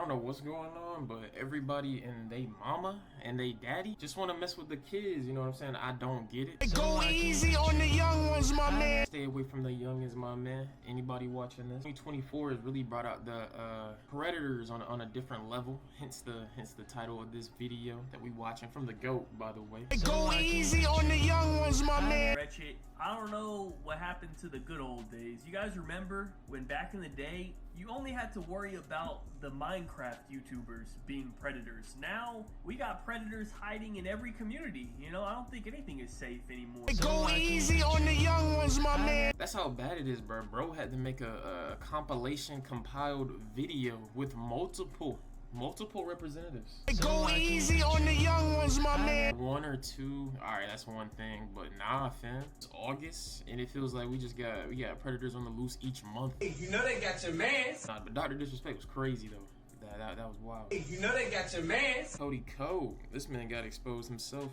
don't know what's going on, but everybody and they mama and they daddy just want to mess with the kids, you know what I'm saying? I don't get it. Go easy on the young ones, my man. Stay away from the youngins, my man. Anybody watching this? 2024 has really brought out the predators on a different level. Hence the title of this video that we watching from the GOAT, by the way. Go easy on the young ones, my man. Wretched. I don't know what happened to the good old days. You guys remember when back in the day, you only had to worry about the Minecraft YouTubers being predators. Now, we got predators hiding in every community. You know, I don't think anything is safe anymore. Go easy on the young ones, my man. That's how bad it is, bro. Bro had to make a compilation compiled video with multiple representatives. Go easy on the young ones, my man. One or two, all right, that's one thing, but nah, fam. It's August, and it feels like we got predators on the loose each month. Hey, you know they got your mans. Nah, but Dr. Disrespect was crazy though. That was wild. Hey, you know they got your mans. Cody Code, this man got exposed himself.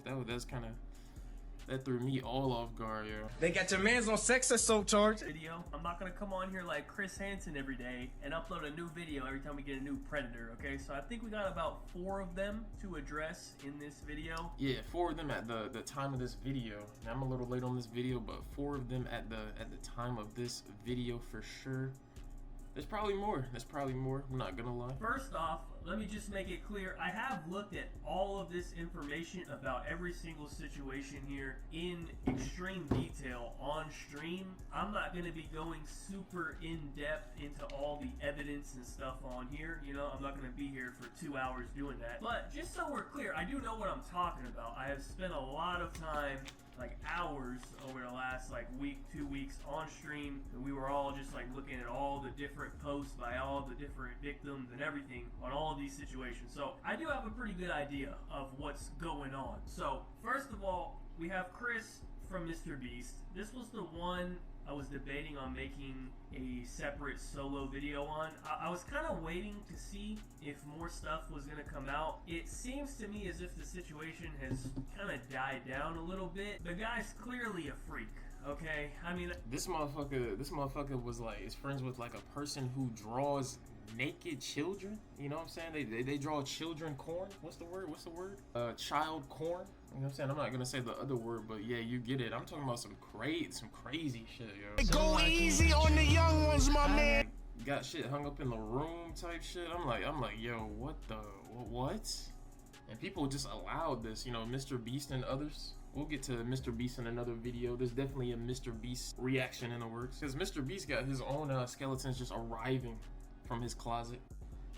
That threw me all off guard, yo. They got your mans on sex assault charge. Video. I'm not gonna come on here like Chris Hansen every day and upload a new video every time we get a new predator, okay? So I think we got about 4 of them to address in this video. Yeah, 4 of them at the time of this video. Now, I'm a little late on this video, but 4 of them at the time of this video for sure. There's probably more. I'm not gonna lie. First off, let me just make it clear. I have looked at all of this information about every single situation here in extreme detail on stream. I'm not going to be going super in depth into all the evidence and stuff on here. You know, I'm not going to be here for 2 hours doing that. But just so we're clear, I do know what I'm talking about. I have spent a lot of time, like hours over the last like week, 2 weeks on stream, and we were all just like looking at all the different posts by all the different victims and everything on all of these situations. So I do have a pretty good idea of what's going on. So first of all, we have Chris from Mr. Beast. This was the one I was debating on making a separate solo video on. I was kind of waiting to see if more stuff was going to come out. It seems to me as if the situation has kind of died down a little bit. The guy's clearly a freak, okay? I mean, this motherfucker was like, is friends with like a person who draws naked children. You know what I'm saying? They draw children corn. What's the word? Child corn. You know what I'm saying? I'm not gonna say the other word, but yeah, you get it. I'm talking about some crazy shit, yo. Go easy on the young ones, my man. Got shit hung up in the room type shit. I'm like, yo, what? And people just allowed this, you know, Mr. Beast and others. We'll get to Mr. Beast in another video. There's definitely a Mr. Beast reaction in the works, because Mr. Beast got his own skeletons just arriving from his closet.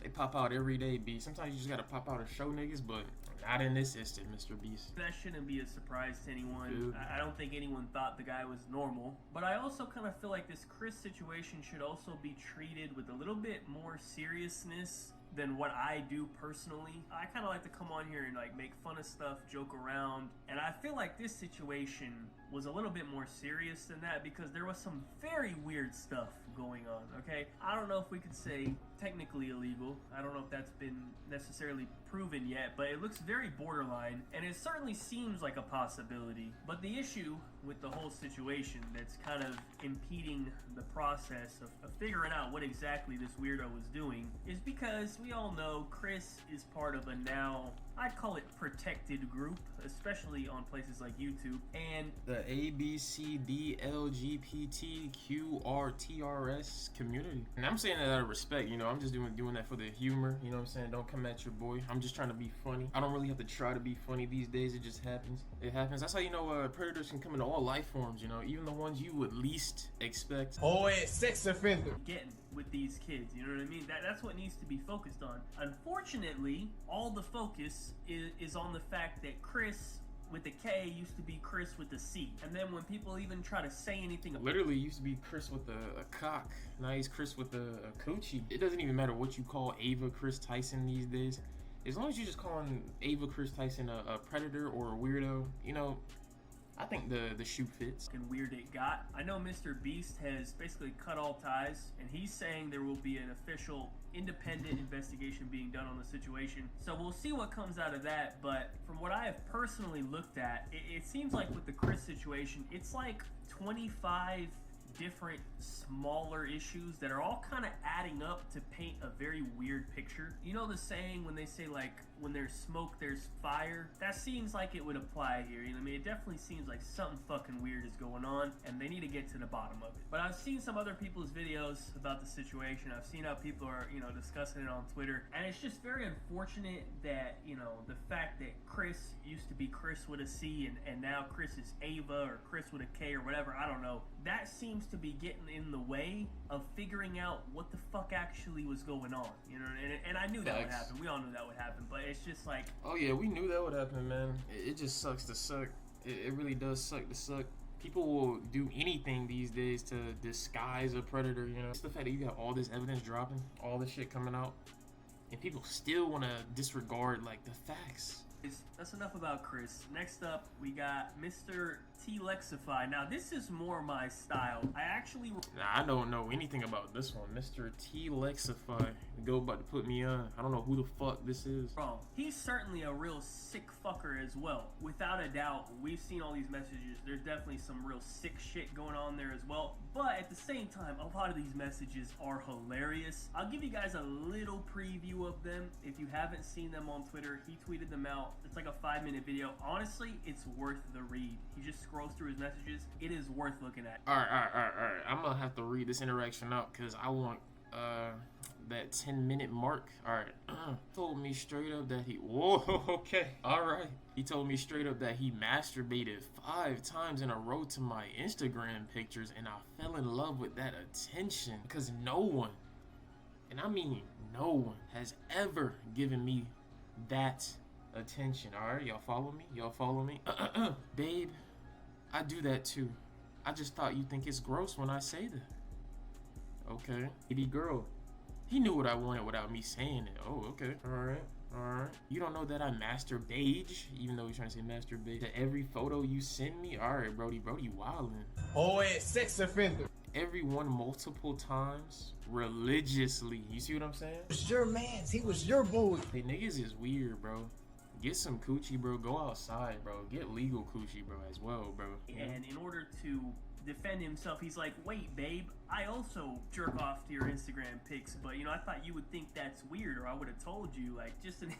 They pop out every day, B. Sometimes you just gotta pop out and show niggas, but not in this instant, Mr. Beast. That shouldn't be a surprise to anyone. Dude. I don't think anyone thought the guy was normal. But I also kind of feel like this Chris situation should also be treated with a little bit more seriousness than what I do personally. I kind of like to come on here and like make fun of stuff, joke around, and I feel like this situation was a little bit more serious than that because there was some very weird stuff going on, okay? I don't know if we could say technically illegal. I don't know if that's been necessarily proven yet, but it looks very borderline, and it certainly seems like a possibility. But the issue with the whole situation that's kind of impeding the process of figuring out what exactly this weirdo was doing is because we all know Chris is part of a now, I'd call it protected group, especially on places like YouTube, and the ABCDLGBTQRTRS community. And I'm saying that out of respect, you know, I'm just doing that for the humor, you know what I'm saying? Don't come at your boy. I'm just trying to be funny. I don't really have to try to be funny these days. It just happens. It happens. That's how you know predators can come into all life forms, you know, even the ones you would least expect. Oh, sex offender. Getting with these kids, you know what I mean? That's what needs to be focused on. Unfortunately, all the focus is on the fact that Chris with the K used to be Chris with the C. And then when people even try to say anything, literally used to be Chris with a cock. Now he's Chris with a coochie. It doesn't even matter what you call Ava Chris Tyson these days. As long as you're just calling Ava Chris Tyson a predator or a weirdo, you know, I think the shoe fits. And weird it got. I know Mr. Beast has basically cut all ties, and he's saying there will be an official independent investigation being done on the situation. So we'll see what comes out of that, but from what I have personally looked at, it seems like with the Chris situation, it's like 25 different smaller issues that are all kind of adding up to paint a very weird picture. You know the saying when they say like, when there's smoke, there's fire? That seems like it would apply here. You know what I mean? It definitely seems like something fucking weird is going on, and they need to get to the bottom of it. But I've seen some other people's videos about the situation. I've seen how people are, you know, discussing it on Twitter, and it's just very unfortunate that, you know, the fact that Chris used to be Chris with a C, and now Chris is Ava, or Chris with a K, or whatever, I don't know. That seems to be getting in the way of figuring out what the fuck actually was going on, you know. And I knew that would happen. We all knew that would happen, but it's just like, oh yeah, we knew that would happen, man. It just sucks to suck. It really does suck to suck. People will do anything these days to disguise a predator, you know. It's the fact that you got all this evidence dropping, all this shit coming out, and people still want to disregard like the facts. That's enough about Chris. Next up, we got Mr. T-Lexify. Now, this is more my style. I don't know anything about this one. Mr. T-Lexify. Go about to put me on. I don't know who the fuck this is. Wrong. He's certainly a real sick fucker as well. Without a doubt, we've seen all these messages. There's definitely some real sick shit going on there as well. But at the same time, a lot of these messages are hilarious. I'll give you guys a little preview of them. If you haven't seen them on Twitter, he tweeted them out. It's like a 5-minute video. Honestly, it's worth the read. He just scrolls through his messages. It is worth looking at. All right. I'm gonna have to read this interaction out because I want that 10-minute mark. All right. Told me straight up that he. Whoa. Okay. All right. He told me straight up that he masturbated 5 times in a row to my Instagram pictures, and I fell in love with that attention because no one, and I mean no one, has ever given me that attention. All right, y'all follow me? Y'all follow me? Babe, I do that too. I just thought you think it's gross when I say that. Okay. Baby girl, he knew what I wanted without me saying it. Oh, okay. All right. You don't know that I masturbate, even though you're trying to say masturbate, to every photo you send me? All right, Brody wildin'. Oh, yeah, sex offender. Everyone multiple times, religiously. You see what I'm saying? It was your man's. He was your boy. Hey, niggas is weird, bro. Get some coochie, bro. Go outside, bro. Get legal coochie, bro, as well, bro. And in order to defend himself, he's like, wait, babe, I also jerk off to your Instagram pics, but, you know, I thought you would think that's weird, or I would have told you. Like, just an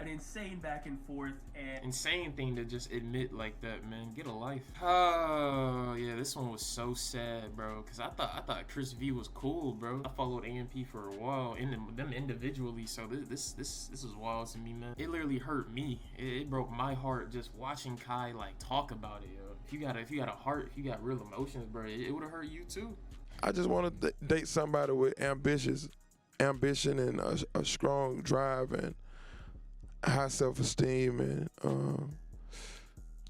insane back and forth. And insane thing to just admit like that, man. Get a life. Oh yeah, this one was so sad, bro, because I thought Chris V was cool, bro. I followed AMP for a while, and them individually, so this was wild to me, man. It literally hurt me. It broke my heart just watching Kai like talk about it, yo. If you got a heart, if you got real emotions, bro, it would have hurt you too. I just want to date somebody with ambition and a strong drive and high self-esteem, and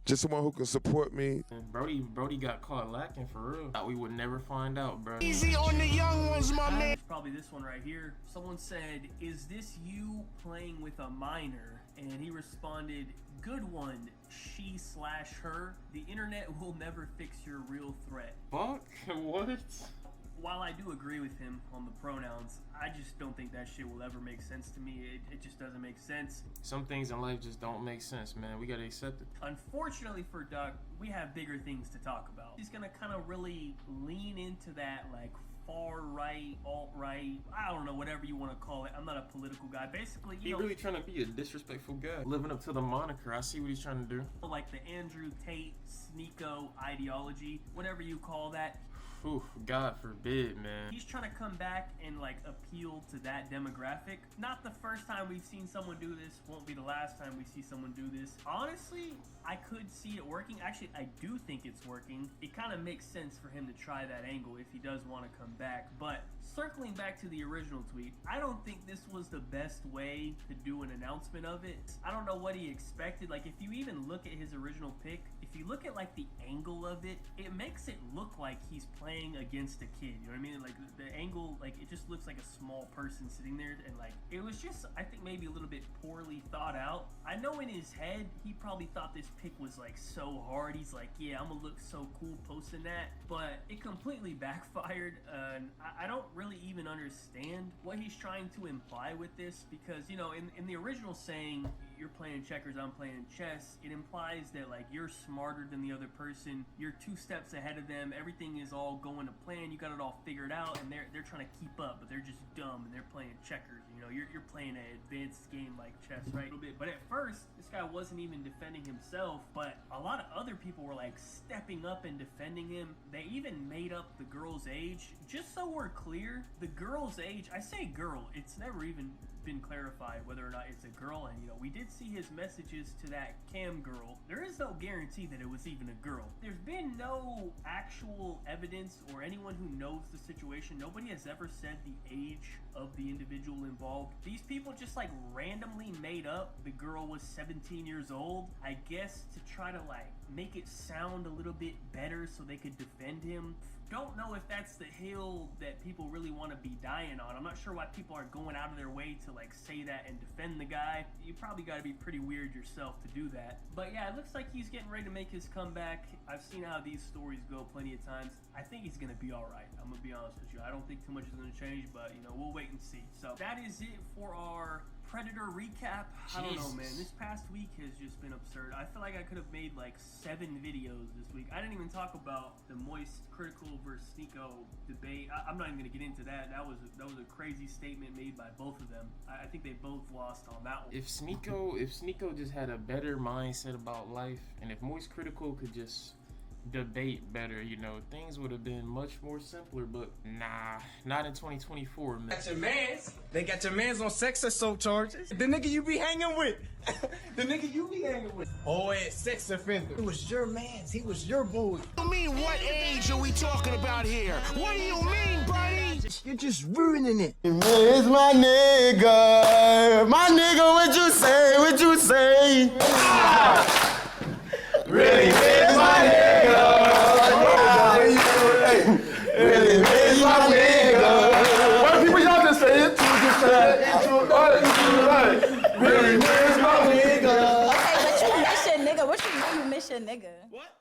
just someone who can support me. And Brody got caught lacking for real. Thought we would never find out, bro. Easy on the young ones, my man. Probably this one right here. Someone said, "Is this you playing with a minor?" And he responded, "Good one, she/her. The internet will never fix your real threat." Fuck? What? While I do agree with him on the pronouns, I just don't think that shit will ever make sense to me. It just doesn't make sense. Some things in life just don't make sense, man. We gotta accept it. Unfortunately for Doug, we have bigger things to talk about. He's gonna kind of really lean into that, like, far-right, alt-right, I don't know, whatever you want to call it. I'm not a political guy. Basically, He really trying to be a disrespectful guy. Living up to the moniker. I see what he's trying to do. like the Andrew Tate, Sneeko ideology, whatever you call that. Oof, God forbid, man. He's trying to come back and like appeal to that demographic. Not the first time we've seen someone do this, won't be the last time we see someone do this. Honestly, I could see it working. Actually, I do think it's working. It kind of makes sense for him to try that angle if he does want to come back. But circling back to the original tweet, I don't think this was the best way to do an announcement of it. I don't know what he expected. Like, if you even look at his original pic, if you look at like the angle of it, it makes it look like he's playing against a kid. You know what I mean? Like the angle, like it just looks like a small person sitting there, and like it was just, I think maybe a little bit poorly thought out. I know in his head he probably thought this pic was like so hard. He's like, yeah, I'm gonna look so cool posting that, but it completely backfired. I don't really even understand what he's trying to imply with this, because, you know, in the original saying, you're playing checkers, I'm playing chess, it implies that like you're smarter than the other person, you're 2 steps ahead of them, everything is all going to plan, you got it all figured out, and they're trying to keep up, but they're just dumb and they're playing checkers. You know, you're playing an advanced game like chess, right? A little bit. But at first, this guy wasn't even defending himself, but a lot of other people were like stepping up and defending him. They even made up the girl's age. Just so we're clear, the girl's age, I say girl, it's never even been clarified whether or not it's a girl, and you know, we did see his messages to that cam girl. There is no guarantee that it was even a girl. There's been no actual evidence or anyone who knows the situation. Nobody has ever said the age of the individual involved. These people just like randomly made up the girl was 17 years old, I guess to try to like make it sound a little bit better so they could defend him. Don't know if that's the hill that people really want to be dying on. I'm not sure why people are going out of their way to like say that and defend the guy. You probably got to be pretty weird yourself to do that. But yeah, it looks like he's getting ready to make his comeback. I've seen how these stories go plenty of times. I think he's going to be all right. I'm going to be honest with you. I don't think too much is going to change, but you know, we'll wait and see. So that is it for our Predator recap. I don't know, man. This past week has just been absurd. I feel like I could have made like 7 videos this week. I didn't even talk about the Moist Critical versus Sneako debate. I'm not even gonna get into that. That was a crazy statement made by both of them. I think they both lost on that one. If Sneako just had a better mindset about life, and if Moist Critical could just debate better, you know, things would have been much more simpler, but nah, not in 2024, man. Got your mans. They got your mans on sex assault charges. The nigga you be hanging with. The nigga you be hanging with. Oh, yeah, sex offender. It was your mans. He was your boy. You mean what age are we talking about here? What do you mean, buddy? You're just ruining it. It's my nigga. My nigga, what you say? What you say? Really is my nigga. Really is my nigga. What people y'all just say it? Really is my nigga. Okay, but you miss your nigga. What you mean you miss your nigga? What?